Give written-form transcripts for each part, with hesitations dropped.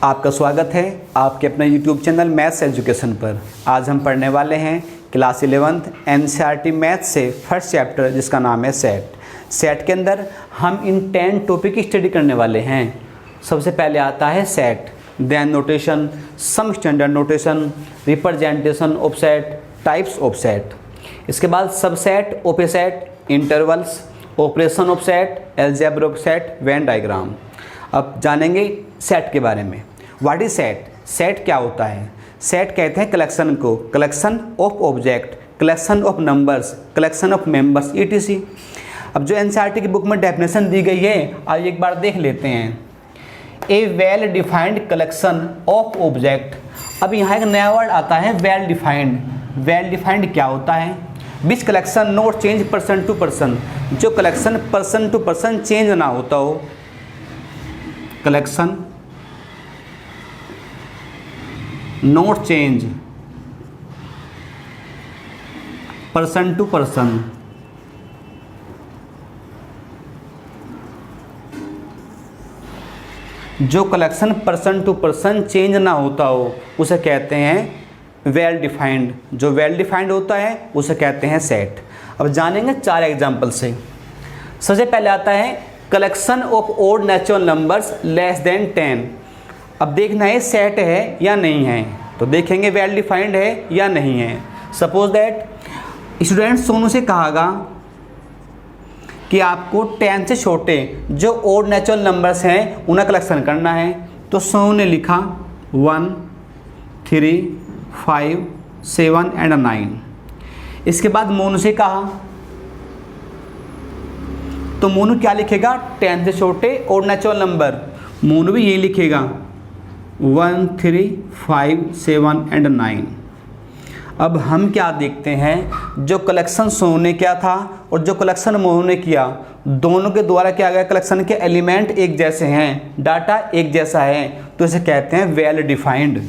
आपका स्वागत है आपके अपने YouTube चैनल मैथ्स एजुकेशन पर। आज हम पढ़ने वाले हैं क्लास 11th NCERT मैथ्स से फर्स्ट चैप्टर जिसका नाम है सेट। सेट के अंदर हम इन 10 टॉपिक की स्टडी करने वाले हैं। सबसे पहले आता है set, then notation, some standard notation, representation of set, types of set. इसके बाद subset, open set, intervals, operation of set, algebra of set, Venn diagram. अब जानेंगे सेट के बारे में। What is set? सेट क्या होता है? सेट कहते हैं कलेक्शन को, collection of object, collection of numbers, collection of members etc। अब जो एनसीईआरटी की बुक में डेफिनेशन दी गई है आज एक बार देख लेते हैं। A well defined collection of object. अब यहाँ एक नया वर्ड आता है वेल डिफाइंड। वेल डिफाइंड क्या होता है? Which collection not change person to person. जो collection person to person change ना होता हो, collection not change person to person. जो collection person to person change ना होता हो उसे कहते हैं वेल डिफाइंड। जो वेल डिफाइंड होता है उसे कहते हैं सेट। अब जानेंगे 4 एग्जाम्पल से। सबसे पहले आता है collection of odd natural numbers less than 10। अब देखना है सेट है या नहीं है, तो देखेंगे वेल डिफाइंड है या नहीं है। सपोज दैट स्टूडेंट सोनू से कहागा कि आपको 10 से छोटे जो ओड नेचुरल नंबर्स हैं उन्हें कलेक्शन करना है। तो सोनू ने लिखा 1, 3, 5, 7 एंड 9। इसके बाद मोनू से कहा, तो मोनू क्या लिखेगा? 10 से छोटे और नेचुरल नंबर। मोनू भी ये लिखेगा 1, 3, 5, 7 एंड 9। अब हम क्या देखते हैं, जो कलेक्शन सोनू ने किया था और जो कलेक्शन मोनू ने किया, दोनों के द्वारा क्या गया कलेक्शन के एलिमेंट एक जैसे हैं, डाटा एक जैसा है, तो इसे कहते हैं वेल डिफाइंड।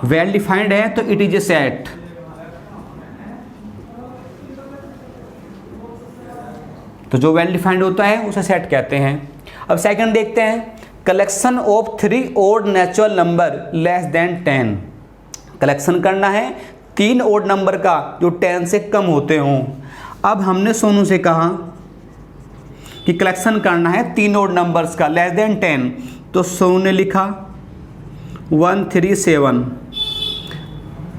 वेल डिफाइंड है तो इट इज ए सेट। तो जो वेल डिफाइंड होता है उसे सेट कहते हैं। अब सेकंड देखते हैं, collection of 3 odd natural number less than 10। Collection करना है 3 ओड नंबर का जो 10 से कम होते हों। अब हमने सोनू से कहा कि कलेक्शन करना है 3 ओड नंबर्स का लेस देन 10, तो सोनू ने लिखा 1, 3, 7।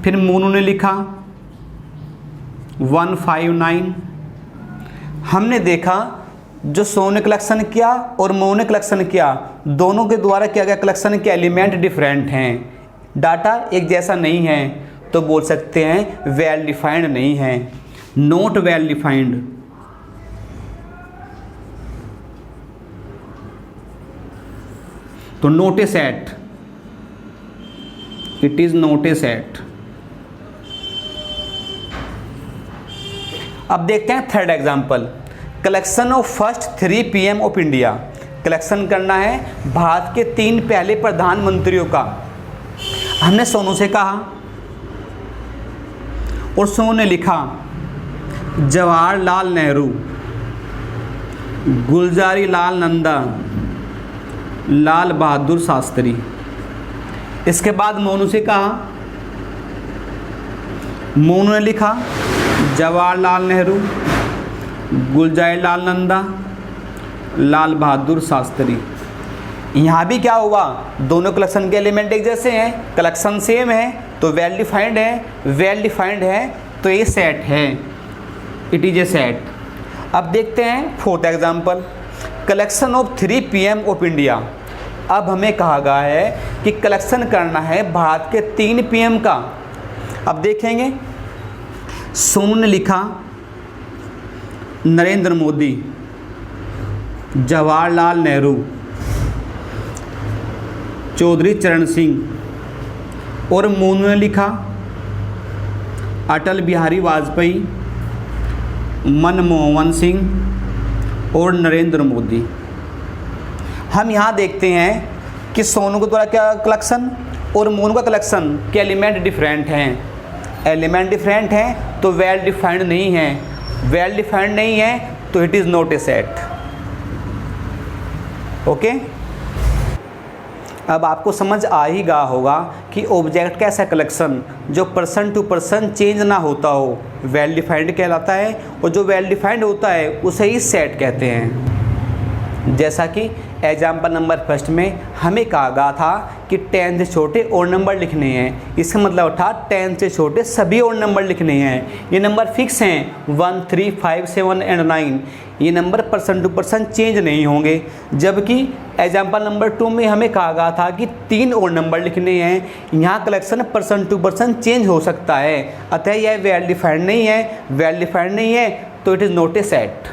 फिर मोनू ने लिखा 1, 5, 9। हमने देखा जो सोनू ने कलेक्शन किया और मोनू ने कलेक्शन किया, दोनों के द्वारा किया गया कलेक्शन के एलिमेंट डिफरेंट हैं, डाटा एक जैसा नहीं है, तो बोल सकते हैं वेल डिफाइंड नहीं है, नॉट वेल डिफाइंड। तो not a set, it is not a set. अब देखते हैं third example, collection of first 3 PM of India. Collection करना है भारत के 3 पहले प्रधानमंत्रियों का। हमने सोनू से कहा और सोनू ने लिखा जवाहरलाल नेहरू, गुलजारी लाल नंदा, लाल बहादुर शास्त्री। इसके बाद मोनू से कहा, मोनू ने लिखा जवाहरलाल नेहरू, गुलजारी लाल नंदा, लाल बहादुर शास्त्री। यहाँ भी क्या हुआ, दोनों कलेक्शन के एलिमेंट एक जैसे हैं, कलेक्शन सेम है, तो वेल डिफाइंड है। वेल डिफाइंड है तो ये सेट है, इट इज ए सेट। अब देखते हैं fourth example, collection of 3 PM of India. अब हमें कहा गया है कि कलेक्शन करना है भारत के 3 PM का। अब देखेंगे, सोनू ने लिखा नरेंद्र मोदी, जवाहरलाल नेहरू, चौधरी चरण सिंह, और मोनू ने लिखा अटल बिहारी वाजपेयी, मनमोहन सिंह और नरेंद्र मोदी। हम यहाँ देखते हैं कि सोनू के द्वारा क्या कलेक्शन और मोनू का कलेक्शन के एलिमेंट डिफरेंट हैं। एलिमेंट डिफरेंट हैं तो वेल डिफाइंड नहीं है। वेल डिफाइंड नहीं है तो it is not a set. Okay. अब आपको समझ आ ही गया होगा कि ऑब्जेक्ट का ऐसा कलेक्शन जो पर्सन टू पर्सन चेंज ना होता हो वेल डिफाइंड कहलाता है, और जो वेल डिफाइंड होता है उसे ही सेट कहते हैं। जैसा कि एग्जाम्पल नंबर फर्स्ट में हमें कहा गया था कि 10 से छोटे और नंबर लिखने हैं। इसका मतलब था 10 से छोटे सभी और नंबर लिखने हैं। ये नंबर फिक्स हैं 1, 3, 5, 7 एंड 9। ये number person to person change नहीं होंगे। जबकि एग्जाम्पल नंबर 2 में हमें कहा गया था कि 3 और नंबर लिखने हैं। यहाँ collection person to person change हो सकता है, अतः यह वेल डिफाइंड नहीं है। वेल डिफाइंड नहीं है तो it is not a set.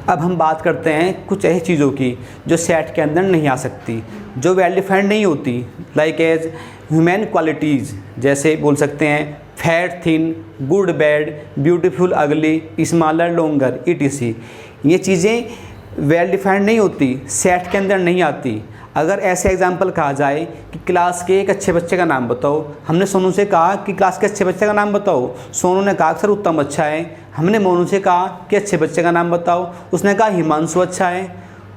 अब हम बात करते हैं कुछ ऐसी चीज़ों की जो सेट के अंदर नहीं आ सकती, जो वेल डिफाइंड नहीं होती, लाइक एज ह्यूमन क्वालिटीज़, जैसे बोल सकते हैं fat, thin, good, bad, beautiful, अगली, स्मॉलर, लॉन्गर, etc। ये चीज़ें वेल डिफाइंड नहीं होती, सेट के अंदर नहीं आती। अगर ऐसे एग्जाम्पल कहा जाए कि क्लास के एक अच्छे बच्चे का नाम बताओ, हमने सोनू से कहा कि क्लास के अच्छे बच्चे का नाम बताओ, सोनू ने कहा सर उत्तम अच्छा है। हमने मोनू से कहा कि अच्छे बच्चे का नाम बताओ, उसने कहा हिमांशु अच्छा है।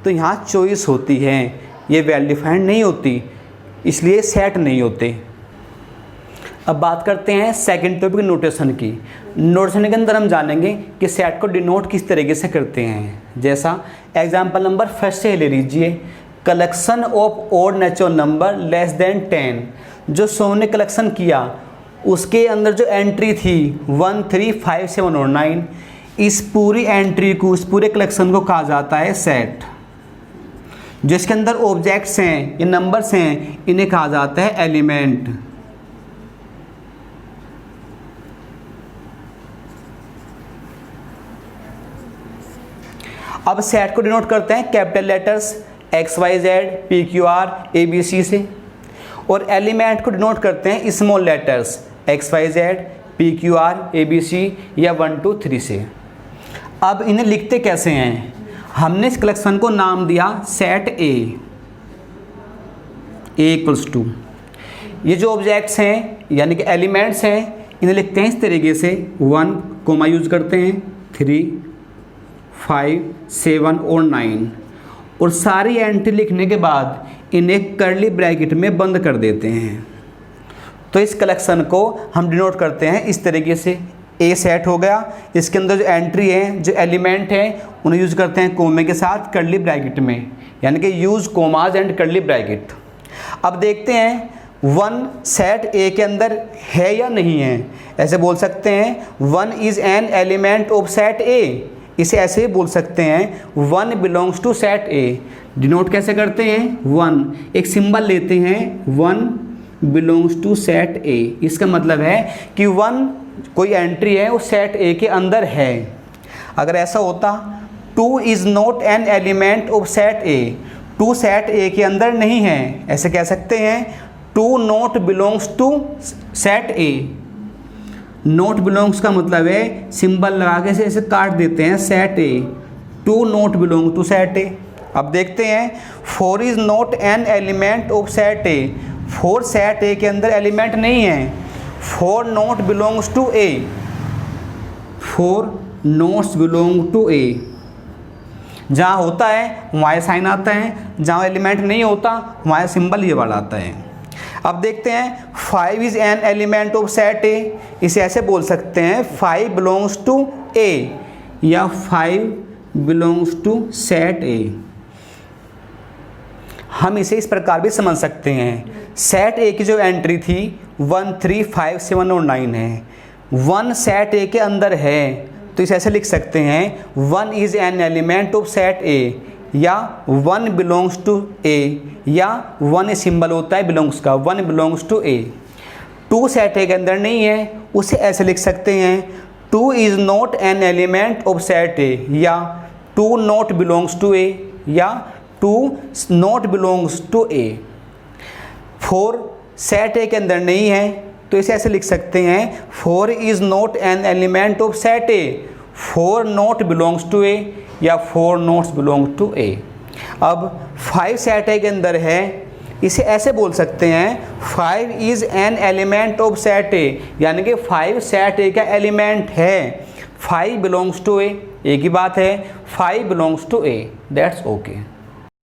तो यहाँ चॉइस होती है, ये वेल डिफाइंड नहीं होती, इसलिए सेट नहीं होते। अब बात करते हैं सेकंड टॉपिक नोटेशन की। नोटेशन के अंदर हम जानेंगे कि सेट को डिनोट किस तरीके से करते हैं। जैसा एग्जाम्पल नंबर फर्स्ट से ले लीजिए, collection of odd natural number less than 10। जो सोनू ने कलेक्शन किया उसके अंदर जो एंट्री थी 1, 3, 5, 7 और 9, इस पूरी एंट्री को, इस पूरे कलेक्शन को कहा जाता है सेट। जिसके अंदर ऑब्जेक्ट्स हैं, ये नंबर्स हैं, इन्हें कहा जाता है एलिमेंट। अब सेट को डिनोट करते हैं capital letters XYZ, PQR, ABC से, और एलिमेंट को डिनोट करते हैं small letters XYZ, PQR, ABC या 1, 2, 3 से। अब इन्हें लिखते कैसे हैं? हमने इस कलेक्शन को नाम दिया सेट A = 2। ये जो ऑब्जेक्ट्स हैं यानी कि एलिमेंट्स हैं, इन्हें लिखते हैं इस तरीके से, 1 कोमा यूज करते हैं, 3, 5, 7 और 9, और सारी एंट्री लिखने के बाद इन्हें कर्ली ब्रैकेट में बंद कर देते हैं। तो इस कलेक्शन को हम डिनोट करते हैं इस तरीके से। ए सेट हो गया, इसके अंदर जो एंट्री है, जो एलिमेंट है, उन्हें यूज़ करते हैं कोमे के साथ कर्ली ब्रैकेट में, यानी कि use commas and curly bracket. अब देखते हैं 1 सेट ए के अंदर है या नहीं है। ऐसे बोल सकते हैं 1 is an element of set A. इसे ऐसे ही बोल सकते हैं 1 belongs to set A. Denote कैसे करते हैं? 1 एक सिंबल लेते हैं, 1 बिलोंग्स टू सेट ए। इसका मतलब है कि 1 कोई एंट्री है वो सेट ए के अंदर है। अगर ऐसा होता 2 is not an element of set A, 2 set A के अंदर नहीं है, ऐसे कह सकते हैं 2 not belongs to set A. Not belongs का मतलब है सिंबल लगा के ऐसे काट देते हैं, set A, 2 not belong to set A. अब देखते हैं 4 is not an element of set A. 4 set A के अंदर एलिमेंट नहीं है। 4 not belongs to A, 4 nots belong to A. जहाँ होता है वहाँ साइन आता है, जहाँ एलिमेंट नहीं होता वहाँ सिंबल ये वाला आता है। अब देखते हैं 5 is an element of set A. इसे ऐसे बोल सकते हैं 5 बिलोंग्स टू ए या 5 बिलोंग्स टू सेट ए। हम इसे इस प्रकार भी समझ सकते हैं, सेट ए की जो एंट्री थी 1, 3, 5, 7 और 9 है, 1 सेट ए के अंदर है, तो इसे ऐसे लिख सकते हैं 1 is an element of set A, या 1 बिलोंग्स टू ए, या 1 सिंबल होता है बिलोंग्स का, 1 belongs to A. 2 set A के अंदर नहीं है, उसे ऐसे लिख सकते हैं 2 is not an element of set A, या 2 नॉट बिलोंग्स टू ए, या 2 not belongs to A. 4 set A के अंदर नहीं है, तो इसे ऐसे लिख सकते हैं 4 is not an element of set A, 4 not belongs to A, या 4 नॉट्स बिलोंग टू ए। अब 5 सेट ए के अंदर है, इसे ऐसे बोल सकते हैं 5 is an element of set ए, यानी कि 5 सेट ए का एलिमेंट है, 5 बिलोंग्स टू ए, एक ही बात है, 5 belongs to A, that's okay.